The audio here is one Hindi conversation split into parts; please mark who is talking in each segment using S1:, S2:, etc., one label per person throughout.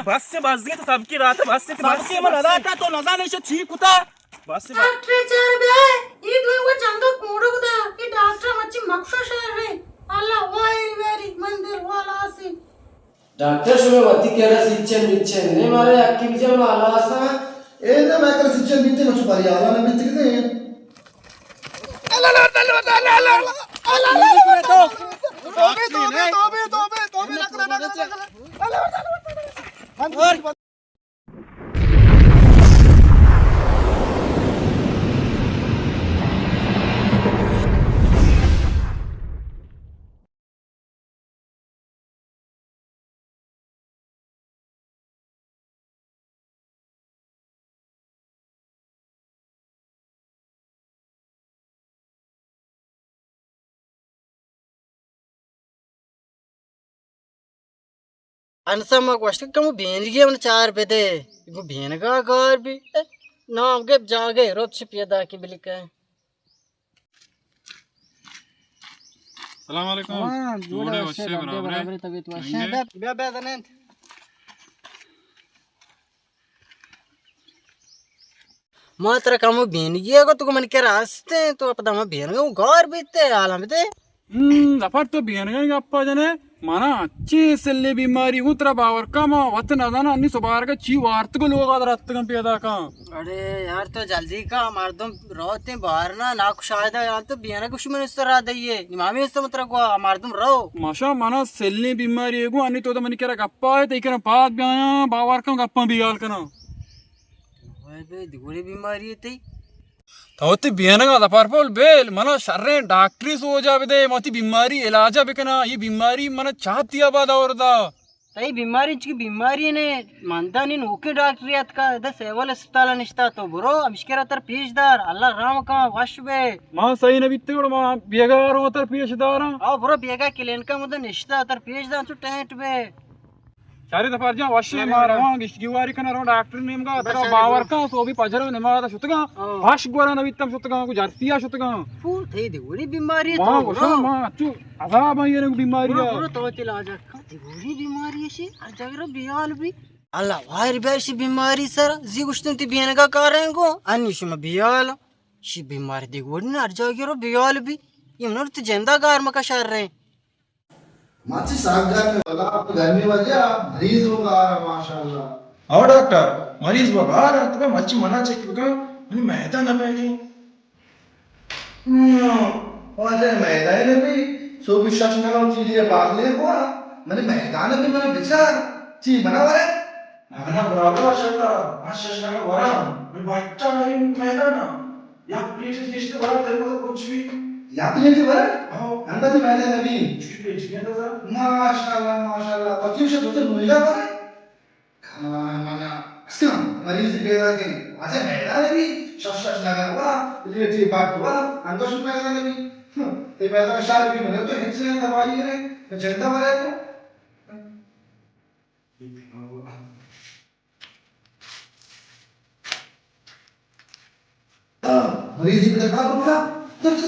S1: बस से बस गए तो सबकी रात है बस से
S2: सबकी मन रात तो नजा नहीं से ठीक होता
S1: बस से
S3: डॉक्टर चार बे ई दुआ चंगा कोड़ुदा ई डॉक्टर मच्ची मक्सो शहर अल्लाह वाई वेरी मंदिर वाला सी
S4: डॉक्टर शुमे वती केरा सिचन बिचन ने मारे अक्की बिचन आलासा
S5: ए ना मैं कर सिचन बिचन मच पारी आला ना बिच के
S6: अनसम क्वेश्चन कम बेन गया मन चार पे दे इगो बेन का घर भी नाम के जागे रोज पियदा की बिलिक है
S7: सलाम वालेकुम जोड़े वशे बराबर
S6: तबीयत वशे बे बे दने मात्र कम बेन गया को तुको मन के रास्ते तो अपना मैं बेन गया घर बीते आलम दे
S7: दफर तो बियनगन गप्पा जने mana अच्छे सेल्ले बीमारी उतरा बावर कम वतन अदाना अन्नी सुबार का ची वार्त को लोग आदर अत्तगम पैदा का
S6: अरे यार तो जल्दी का मर्दम रोते बाहर ना कुछ शायद यार तो बियाना कुछ में इस तरह दइए इमामी इस मतलब को मर्दम रो
S7: माशा मना सेल्ले बीमारी एगो अन्नी तो मनी केरा गप्पा है तइकना बात बयाना बावर का गप्पा बिगाल कना
S6: ओए बे दिगोरी बीमारी है तई
S7: तवती बियनगा दफर पोल बेल मना शर्रे डॉक्टरी सो जावे दे मती बीमारी इलाजा बिकना ये बीमारी मना चाहती आबाद और दा
S6: तई बीमारी की बीमारी ने मानता नहीं ओके डॉक्टरियत का इधर सेवल अस्पताल निश्ता तो ब्रो अमिश्केरा तर पेशदार अल्लाह राम का वश बे
S7: मां सही न बित्ते और मां बेगार हो तर पेशदार
S6: आओ ब्रो बेगा क्लिन का मुद निश्ता तर पेशदार तो टेंट बे
S7: सारे दफर जा वशे मारवा गिश्गिवारी कना रो डॉक्टर नेम का तर बावर का सो भी पजरो ने मारा शुतगा वाश गोरा नवितम शुतगा को जर्तिया शुतगा
S6: फूल थे दिगोरी बीमारी
S7: तो ब्रो मां अचू अजाब है ये बीमारी
S6: ब्रो तो इलाज का दिगोरी बीमारी है हर जगह बियाल भी अल्लाह वायर बेशी बीमारी सर जी कुछ तुम ती बियान का कारण को अनिश में बियाल शी बीमारी दिगोरी ने हर जगह रो बियाल भी ये मनोर तो जिंदा गार में का शर रहे
S5: माची सागदार में लगा आपको गर्मी वजह मरीज होगा माशाल्लाह
S2: और डॉक्टर मरीज बगार तो मच्छी मना चेक का मैंने मैदान में नहीं
S5: और अरे मैदान में भी सो विश्वास ना हो चीजें बात ले को मैंने मैदान में मैंने विचार ची बना वाले
S2: अगना बराबर माशाल्लाह वरा मैं बच्चा नहीं मैदान या प्लीज जिसके बड़ा तेरे को कुछ भी
S5: याद नहीं थी बरा
S2: हां
S5: अंदर मैंने नबी
S2: माशाल्लाह
S5: माशाल्लाह पति से तो भूलगा बरा खाना क्यों मरीज बेगा के अच्छा मैदान भी शश लगा हुआ ये बात हुआ अंदर से मैदान भी ते मैदान शाल भी मिले तो हिस्से दवाई है तो जनता वाले तो मरीज भी देखा रुका चल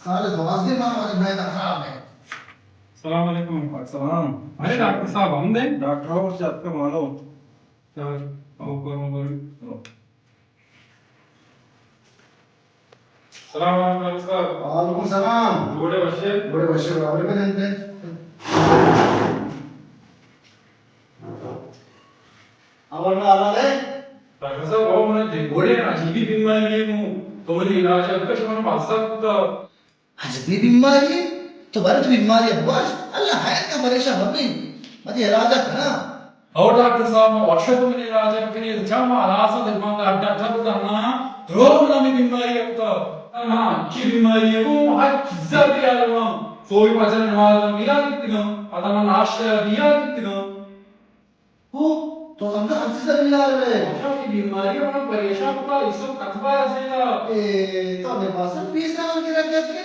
S5: सारे दवास के मां वाले मैं खराब है
S7: सलाम वालेकुम सलाम अरे डॉक्टर साहब हम दे
S2: डॉक्टर और से आपका मानो
S7: चल आओ सलाम वालेकुम साहब
S5: वालेकुम सलाम
S7: जोड़े वशे
S5: बड़े वर्ष बराबर में रहते और ना आला ले
S7: डॉक्टर साहब वो मैंने घोड़े अजीबी बीमारी है तो मेरी इलाज अब तक मैंने पास का
S5: अजबी बीमारी तो भारत बीमारी है बस अल्लाह है का परेशान मत मत इलाज करना
S7: और डॉक्टर साहब वर्षों में मेरे इलाज के लिए जमा आलासा दिमाग अड्डा ठग करना रोग नामी बीमारी है तो हां की बीमारी है वो हर चीज भी आलवा सोई वजन नमाज मिला कितगा अदम नाश्ता दिया कितगा
S5: हो तो हमने हर चीज मिला रहे
S7: वर्षों की बीमारी और परेशान का इसको कथबा रसेगा
S5: ए तो मेरे पास 20 नाम के रख के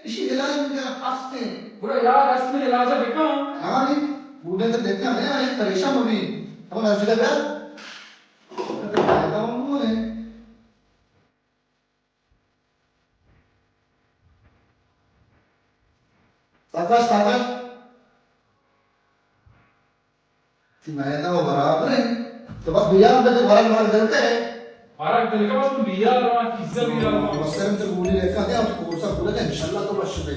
S5: इसी इलाज में मेरा फास्ते
S7: पूरा यार असली इलाज है बेटा
S5: हां नहीं बूढ़े तो देखना है आज परेशान हो गई अब नजर है तो फायदा हो है साकाश साकाश मैं तो बराबर है तो बस बियाल में जो भरल भरल देते हैं
S7: फरक दिल का बस बियाल रहा किससे बियाल रहा
S5: बस से तो गोली लेकर आते हैं तो कोर्स पूरा का इंशाल्लाह तो बस है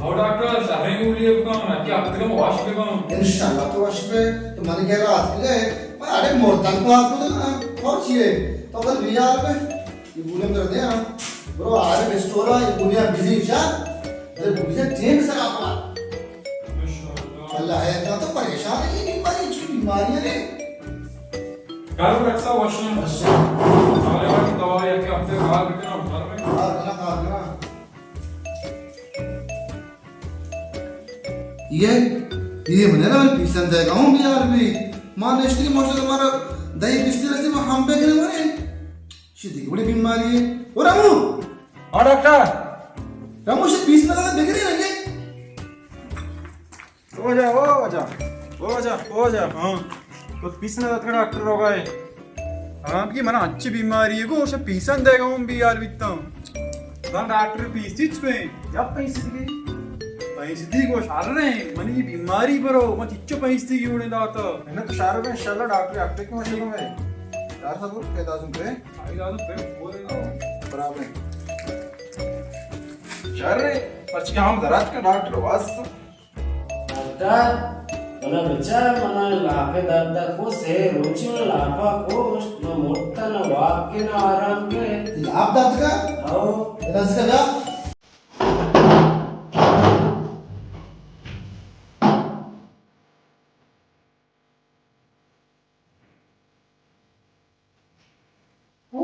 S7: और डॉक्टर सारे गोली अब काम है क्या आपके को वॉश पे काम
S5: इंशाल्लाह तो बस पे तो मैंने कह रहा आज के मैं अरे मोरतन को आपको तो और चाहिए तो अगर बियाल में ये गोली कर दे हां ब्रो आज स्टोर है ये गोली बिजी जा अरे गोली टेंशन से आप
S7: माशाल्लाह
S5: अल्लाह है इतना तो परेशान है ये बीमारियां ने
S7: घर पर रखा वॉश में सारे वाली दवा है कि आपके बाहर बिकना घर में
S5: खाना ये मैंने ना पीसन जाएगा हूं भी यार भी मान नेशनली मोशन हमारा दही बिस्ती रस्ते में हम पे करे मारे सीधी बड़ी बीमारी है ओ रामू
S1: हाँ डॉक्टर
S5: रामू से पीस लगा देख रही है
S1: हो जा हाँ तो पीसने जाते डॉक्टर हो गए
S8: हाँ की मना अच्छी बीमारी है को पीसन देगा हूँ भी यार बिकता डॉक्टर पीसीच पे
S1: जब पैसे की
S8: पैसे दी को शार रहे मनी बीमारी पर हो मत इच्चो पैसे दी उड़े दाता
S2: मैंने तो शाहरुख में इंशाल्लाह डॉक्टर आपके क्यों मशीनों में यार सब के दादू पे
S7: आई दादू पे बोलेगा
S2: बराबर शाहरुख पर क्या हम दराज का डॉक्टर वास
S4: doctor mana bicara mana lape darda ko se rochi na lapa ko na motta na wak ke na aram ke
S5: आप दर्द का
S4: आओ
S5: रस का जा ओ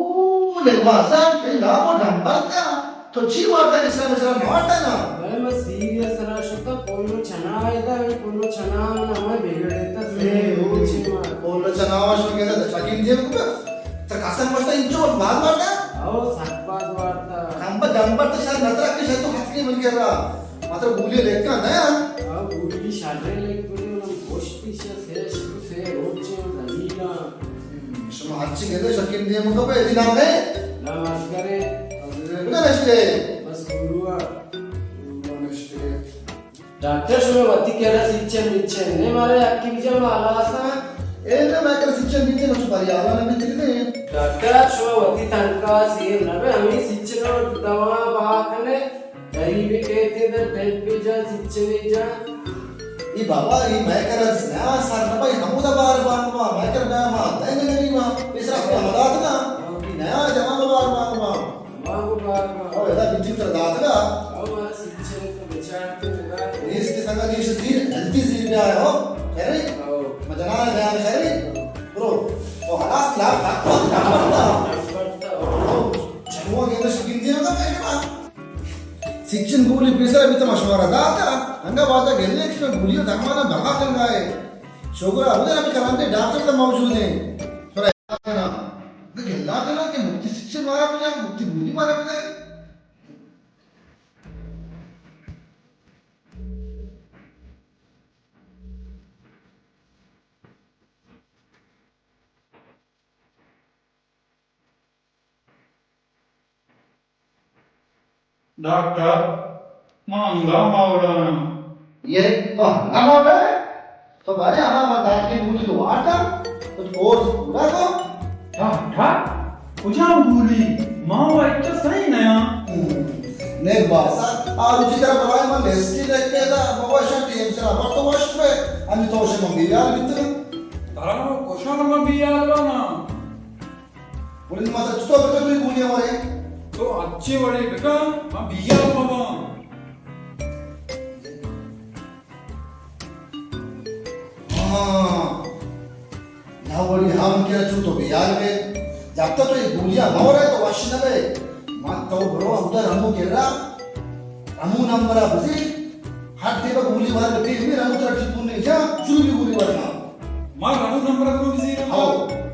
S5: लेवासा पे लाओ नंबर का तो जीवा का इसरा नोटा ना
S4: मैं सीरियस रहा शुता कोई छना आएगा कोई छना ना मैं बिगड़े ता से रोची मा
S5: बोलो चनावा शो के ना शकीन जी को तर कासन मस्त इंचो भाग मारता
S4: आओ सकपात वार्ता
S5: नंबर तो शायद नजर के शायद तो हाथ के मिल गया मात्र बोलिए लेकर ना
S4: आओ गुडी शारे लेक गुडी ना गोष्टी से रोची दलीला
S5: शमा अच्छी के शकीन जी को पे दिन आ गए
S4: नमस्कार
S5: ना नशे
S4: बस गुरुआ
S5: नशे
S4: डॉक्टर सुमे वती केला सिच्चन ने मारे अक्की बिजम आलासा
S5: ए ना मैं कर सिचन बीते न सुपारी आला ना बीते ने
S4: डॉक्टर सुमे वती तनका सीर नबे हमें सिच्चन दवा बाकने गरीबी कहते दर टेप पे जा सिच्चन जा
S5: ई बाबा ई मैं कर ना सर ना भाई हमदा बार बार मैं कर ना मा नहीं मा तीसरा से मदद ना नया जमा बार बार
S4: मागो बार
S5: ओ एदा बिजी तर दाद ना
S4: और सिच्चन को बेचारते लगा
S5: इसके संग जी से जल्दी से में आया हो अरे मजना गया अरे ब्रो तो हलास ला ताको ना चलो ये तो शकीन जी ना मैं शिक्षण गोली पेसर अभी तो मशवरा दाता अंगा बाजा गेले कि गोलियों धर्माना भगा कर गए शोगरा उधर अभी करांते डॉक्टर तो मौजूद हैं थोड़ा ना गेला देना कि मुक्ति शिक्षण मारा पे मुक्ति गोली मारा पे
S7: डॉक्टर मांगा मावड़ा
S5: ये तो हंगामा है तो बारे हमारा दांत की बूटी तो आटा तो कोर्स पूरा को
S7: डॉक्टर उजाम बोली मां वाइट सही नया
S5: ने बासा आज उसी तरह बवाय मन लेस्टी लेके दा बाबा शक्ति हम सरा पर तो वश पे अनि तो से मंगी यार मित्र
S7: तारा क्वेश्चन में भी आला ना
S5: बोले माता तो बेटा तू बोली हमारे
S7: तो अच्छे बड़े बेटा हम बिया बाबा
S5: हां ना बोली हम क्या छू तो बियाल में जब तक तो ये गोलियां न हो रहे तो वश न बे मान तो ब्रो उधर हमू केरा हमू नंबर बसी हाथ देवा गोली मार के भी हमू तरह ठीक नहीं जा शुरू भी गोली मारना
S7: मां रानू नंबर को भी जीरो
S5: आओ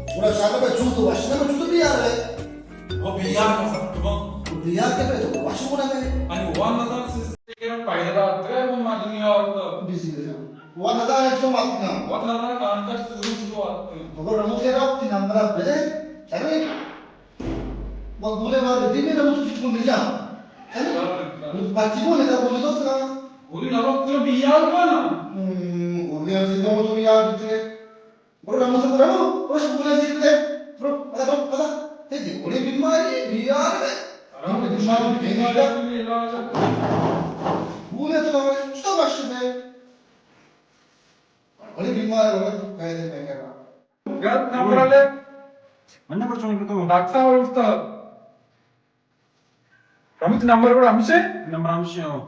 S5: पूरा सारा पे छू तो वश न में छू तो बियाल है
S7: वो बिया का सब तो
S5: बियाल के पे तो वश होना में
S7: आणि वन नजर से के पहले बात है वो दुनिया और तो
S5: बिजी है वो नदा है तो मत ना
S7: वो नजर कांटेक्ट शुरू आते
S5: अगर हमू केरा तीन नंबर पे अरे वो बोले मार दी मेरा मुझे ठीक नहीं जा अरे बाकी बोले तो बोले तो ना
S7: गोली लगा तो बिया बना
S5: बुलियन से दो तो यार दे बरो रमो से रमो वो सब बुलियन से दे बरो पता ये गोली बीमारी बिहार में रमो बीमारी बुलियन तो सब बाश में गोली बीमारी होगा तो कह दे मैं
S7: Gel number ale.
S1: Anne परचों को तो
S7: Daksa var usta. Ramit number కూడా అమ్మిసే.
S1: नंबर हमसे हो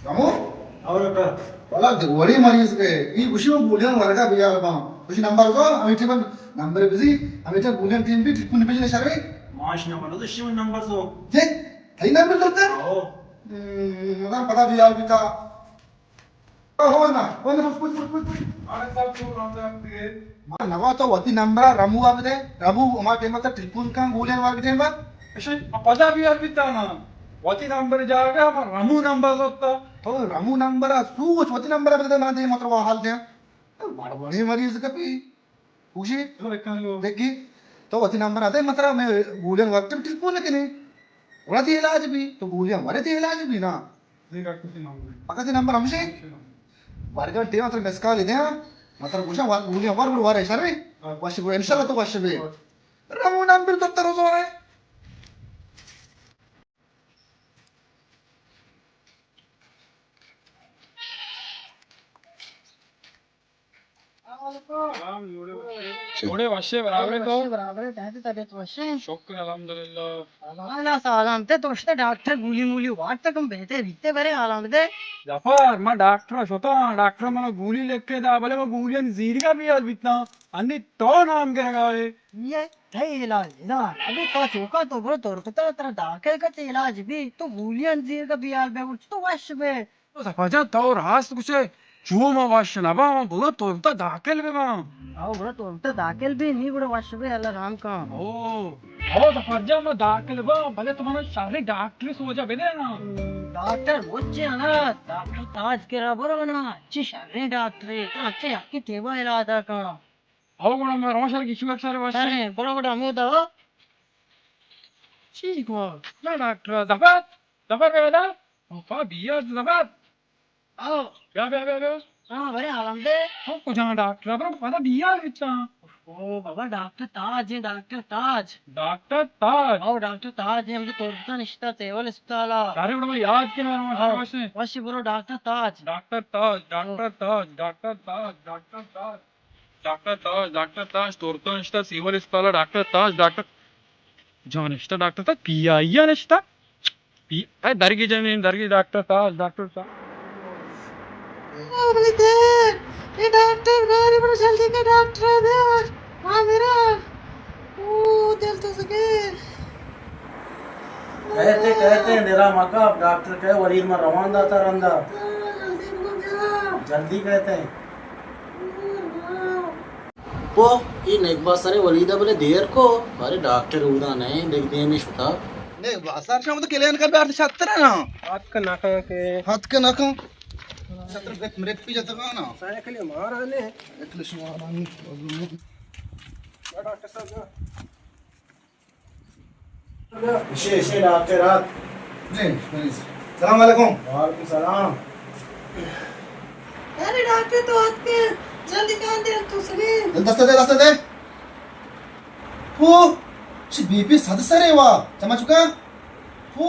S5: रमो
S1: और डॉक्टर
S5: वाला गोली मरीज के ये खुशी में बुलियन वर्गा बिहार में खुशी नंबर को Amit number busy Amit Boolean team भी ट्रिप में भेजने सर्वे
S1: माश नंबर तो शिव नंबर तो
S5: जे कई नंबर करते हैं
S1: ओ
S5: मगर पता बिहार भी था हो ना कुछ
S7: अरे सब तो रांदा आपके.
S5: मा नवा तो वती नंबर रमू आबदे रमू मा टेम तक ट्रिपुन का गोलियन वार टेम बा
S7: अशे पदा भी अर्पिताना. वती नंबर जागा मग रामू नंबर होता.
S5: तो रमू नंबर सूच वती नंबर आबदे मा दे मतलब हाल थे बड़बड़ी मरीज का भी खुशी
S7: तो एकालो.
S5: देखी तो वती नंबर आते मतलब मैं गोलियन वार टेम ट्रिपुन के नहीं वला ती इलाज भी तो गोलियन वारे ती इलाज भी ना
S7: देखा कुछ नंबर.
S5: पका नंबर हमसे वर्ग टेम मतलब मेस्काल इदे मतलब कुछ गोलियन वार वार है सर वाश इंशाल्लाह तो वाश भी रमू नंबर तो तरह है
S7: थोड़े वशे बराबर तो.
S3: बराबर है तबीयत वैसे
S7: शुक्र अल्हम्दुलिल्लाह.
S3: अल्लाह सलाम ते तो उसने डॉक्टर गुली मुली वाट तक हम बेहतर रिते बरे आराम दे
S7: जफर मैं डॉक्टर होता डॉक्टर मला गोली लेके दा बोले मैं गोली जीर का भी बितना अन्नी तो नाम के लगाए.
S3: ये है इलाज ना अभी तो चौका तो बरो तोर पता तेरा दाखिल का इलाज भी तो गुलियन जीर का बियाल बे उठ तो वश में
S7: तो सफाजा तो रास कुछ जो मैं वाश ना बा बोला तो दाखिल में बा.
S3: आओ बरो तोर तो दाखिल भी नहीं बरो वश में अल्लाह राम का
S7: ओ सफाजा मैं दाखिल बा भले तुम्हारा सारे डॉक्टर सो जा बेदे ना.
S3: डॉक्टर बच्चे ना डॉक्टर ताज के बरो ना अच्छी शारे डॉक्टर तो अच्छे आपकी टेबल इलाज का
S7: आओ बड़ा मैं रोशर की शुगर सारे वाश.
S3: अरे बरो बड़ा हमें दवा
S7: ठीक हुआ ना डॉक्टर दफा बेदा फा बिया दफा
S3: आओ
S7: क्या
S3: हाँ बड़े आराम दे
S7: को जहाँ डॉक्टर अब पता बिया कितना.
S3: ओ बाबा डॉक्टर ताज है डॉक्टर ताज
S7: डॉक्टर ताज
S3: आओ डॉक्टर ताज है मुझे तोड़ता निश्ता तेवल अस्पताल
S7: अरे बड़ा मैं याद के मैं रोशर वाश ने.
S3: वश बरो डॉक्टर ताज
S7: डॉक्टर ताज डॉक्टर ताज डॉक्टर ताज डॉक्टर ताज डॉक्टर ताज डॉक्टर ताज तोरतो निष्ठा सिविल अस्पताल डॉक्टर ताज डॉक्टर जो निष्ठा डॉक्टर ताज पिया निष्ठा पी दरगी जमीन दरगी डॉक्टर ताज
S3: ये डॉक्टर गाड़ी बड़ा जल्दी के डॉक्टर दे हाँ मेरा ओ दिल तो सके
S6: कहते मेरा मकाब डॉक्टर कहे वलीद में रवान दाता रंदा
S3: जल्दी बोल जरा
S6: जल्दी कहते हैं वो ये नेकबा सरे वलीदा बोले देर को अरे डॉक्टर उदा नहीं देख दिए में शुता
S5: नहीं बाजार शाम तो केलेन का बैठ छत्र है ना हाथ का नाका छत्र ब्रेक ब्रेक पी जाता का ना
S6: सारे के लिए मार आने
S5: एक लिश मारानी
S6: डॉक्टर साहब शे डॉक्टर रात
S5: जी सलाम वालेकुम
S6: वालेकुम सलाम
S3: अरे डॉक्टर तो हाथ के जल्दी कान दे तू सुनी
S5: दस्ते दे वो बीपी सदसरे वा समझ चुका वो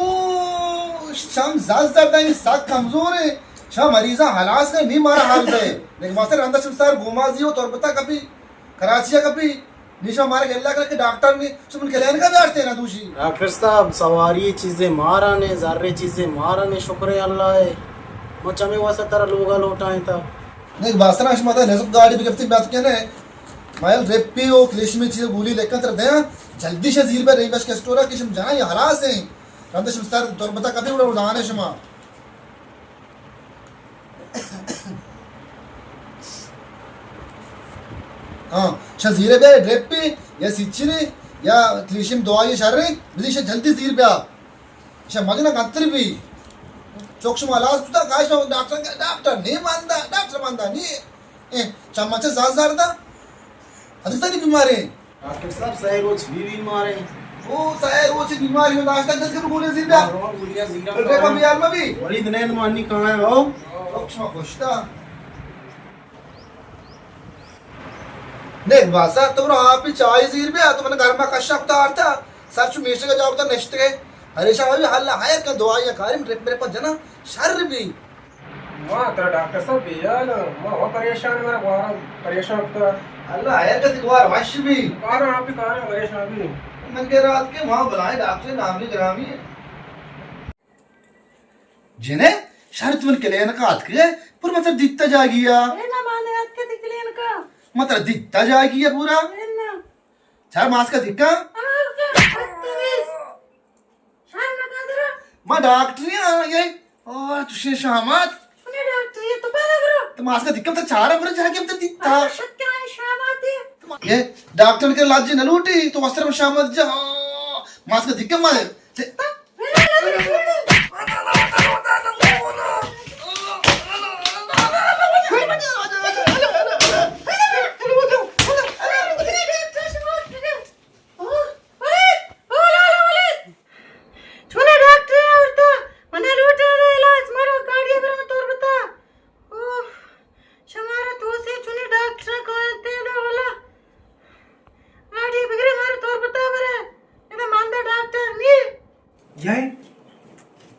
S5: शाम ज्यादा नहीं साक कमजोर है शाम मरीजा हलास का नहीं मारा हाल पे लेकिन मास्टर अंदर सुसार घुमा दियो तो पता कभी कराची कभी निशा मारे गेला करके डॉक्टर ने सुमन कल्याण का बैठते ना दूसरी
S6: डॉक्टर साहब सवारी चीजें माराने जारे चीजें माराने शुक्र अल्लाह है मुझ में वैसा तरह लोगा लौटाए था
S5: नहीं बासरा अशमता ने सब गाड़ी भी करती बात कहने माइल रेपी ओ क्लिश में चीज गोली लेकर तर दे जल्दी से जीर पे रही बस के स्टोरा कि शम जाना ये हलास है अंदर सुसार तो पता कभी उड़ा उड़ाने शमा हाँ शजीरे बे ड्रेपी या सिच्चिने या क्लिशिम दवा ये शर्रे विदिश जल्दी जीर पे आ मगना कत्तर भी चोक्षम हलास तुझा काश डॉक्टर नहीं मानता डॉक्टर मानता नहीं चम्मच साथ सारदा अधिकता नहीं बीमार है
S6: डॉक्टर साहब सही रोज भी बीमार है
S5: ओ सायर वो सी बीमारी में आज तक जल्दी बोले जिंदा रे का बियार में भी
S1: वली दिन मानी कहाँ है भाऊ
S5: लक्ष्मा कोष्टा नहीं वासा तो आप ही चाय जीर में तो मैंने घर में कष्ट उतार था सर चु मिस्टर का जॉब था नेक्स्ट के हरेशा भाई हल्ला हायर का दवाई कारी मेरे पास जना शर भी
S1: माँ तेरा डॉक्टर साहब बेयाल माँ वो परेशान मेरा वारा परेशान होता
S5: हल्ला हायर का दिखवार वश भी
S1: कार आप भी कार परेशान भी
S5: मन के रात के वहां बुलाए डॉक्टर नामी ग्रामी जिन्हें शरत मन के लिए ना काट के पर मतलब दिखता जा गया
S3: ए ना माने आज के दिखलेन का
S5: मतलब दिखता जा गया पूरा
S3: ए ना
S5: चार मास का दिक्का मैं डॉक्टर नहीं आ गए और तुझे शामत
S3: सुने डॉक्टर ये तो पता करो
S5: तो मास का दिक्कत तो चार पर जाके अब तो दिखता
S3: शक्य है शाम आती है
S5: ये डॉक्टर के लाज न लूटी तो वस्त्र में शामत जा मास का दिक्कत मारे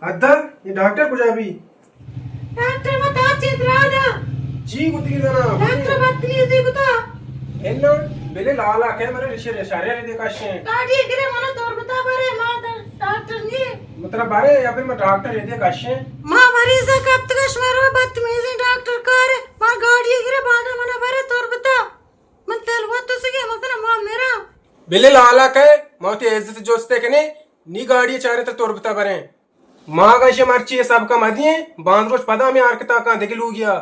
S1: अद्दा ये डॉक्टर कुछ अभी
S3: डॉक्टर बता चित्राना
S1: जी कुछ की देना
S3: डॉक्टर बदतमीजी बता
S1: एन्नो बेले लाला के मेरे रिश्ते शारे रे देखा शे
S3: गाड़ी गिरे मना तोर बता बारे मां डॉक्टर नहीं
S1: मतलब बारे या फिर मैं डॉक्टर ये देखा शे
S3: मां मरीज का अब तक शमरो बदतमीजी डॉक्टर कर मां गाड़ी गिरे बांधा मना बारे तोर बता मन तेल वो तो सके मतलब मां मेरा
S1: बेले लाला के मौते इज्जत जोस्ते के ने नी गाड़ी चारे तो तोर बता बारे मां का शे मर्ची सब का मदिए बांध रोज पदा में आरकता का देख लू गया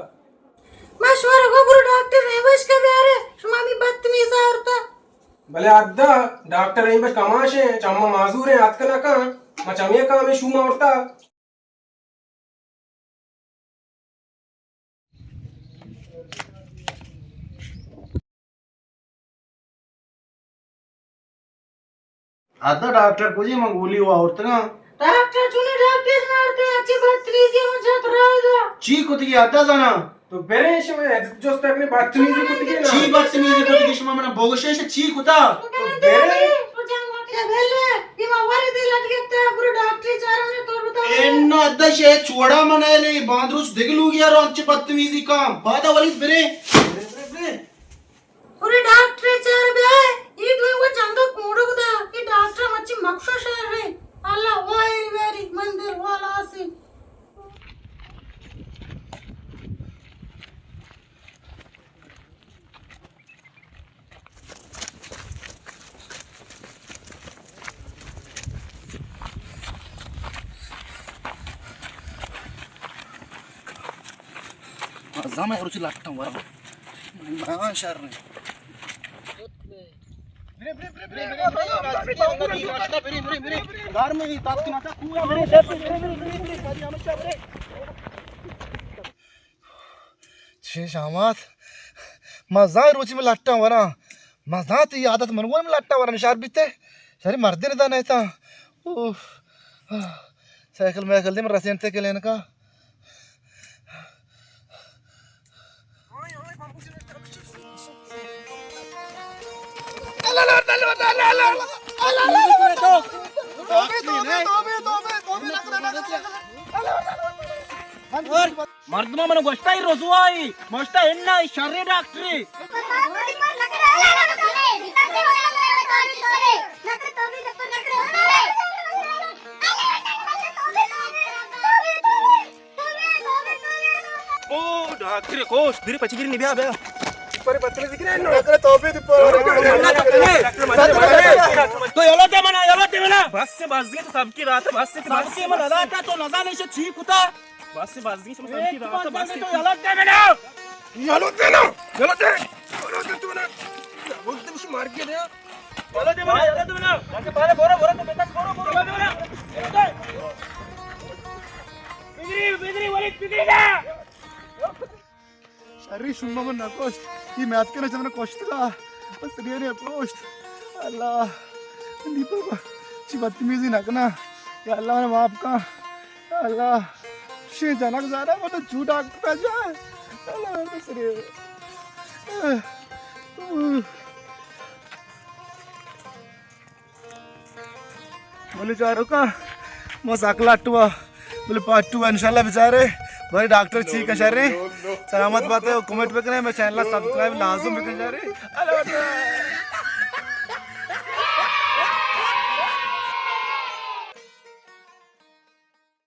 S3: मशवरा को बुरो डॉक्टर है बस के बारे सुमामी बदतमीज औरता
S1: भले अद्दा डॉक्टर है बस कमाशे चम्मा माजूर है हाथ कना का मचमिया का में शुमा औरता
S5: आधा डॉक्टर को जी मंगोली हुआ औरतगा
S3: डॉक्टर चुने डॉक्टर मारते अच्छी बदतमीजी हो जात रहेगा
S5: ची कुती आता जाना
S1: तो बेरेश में जो तक बदतमीजी कुछ की ना
S5: ची बदतमीजी कुती की शमा मना बोगशेश ची कुता
S3: बेरे सुजान के बेले ये मारे दे लटके पूरे डॉक्टर चारों ने तोर बता
S5: एन्ना अद्दा शे छोड़ा मनाले बांद्रुस दिगलू गया रो अच्छे बदतमीजी काम बादा वाली बेरे
S3: पूरे डॉक्टर चार बे ये दो वो चंदो कोड़ो बता ये डॉक्टर मच्छी मक्सो शहर है अल्लाह वाई वेरी मंदिर वाला सी
S5: जामा रुचि लागता वरा मैं शहर में घर में ही ताप ना कुआ छे शामत मजा रुचि में लट्टा वरा मजा ती आदत मनगोन में लट्टा वरा निशार बीते सरी मर्दे ने नहीं था साइकिल में दे में रसेंटे के लेने का
S6: मर्दमा मन गोष्टाई रोजुआई मोस्टा एन्ना शर्रे डॉक्टरी
S1: ओ डॉक्टर कोश दिरी पचिगिरी निभ्या बे पर पत्रे दिख रहे नो
S6: तो योलोते मना
S1: बस से बाज गए तो सबकी रात है बस से
S6: सबके मन अदा था तो नजा नहीं से ठीक होता
S1: बस से बाज गई सबकी रात है बस से
S6: तो योलोते मना
S1: योलोते तू ना वो तो कुछ मार के दे
S6: योलोते मना जाके बारे बोरा तो बेटा बोरा बिजली वाली बिजली जा
S5: शरीर शुम्मा में नकोश ये मैथ के नचमने कोश्त का बस रिया ने पोस्ट अल्लाह दीपक ची बदतमीजी ना करना या अल्लाह मैंने माफ का या अल्लाह शे जनक ज़रा वो तो झूठ आकता जाए अल्लाह मेरे तो सरे बोले चारों का मसाकला टुआ बोले पार्ट 2 इंशाल्लाह बेचारे भाई डॉक्टर ठीक है शर्रे सलामत बात है कमेंट पे करें मैं चैनल सब्सक्राइब लाजम भी कर जा रहे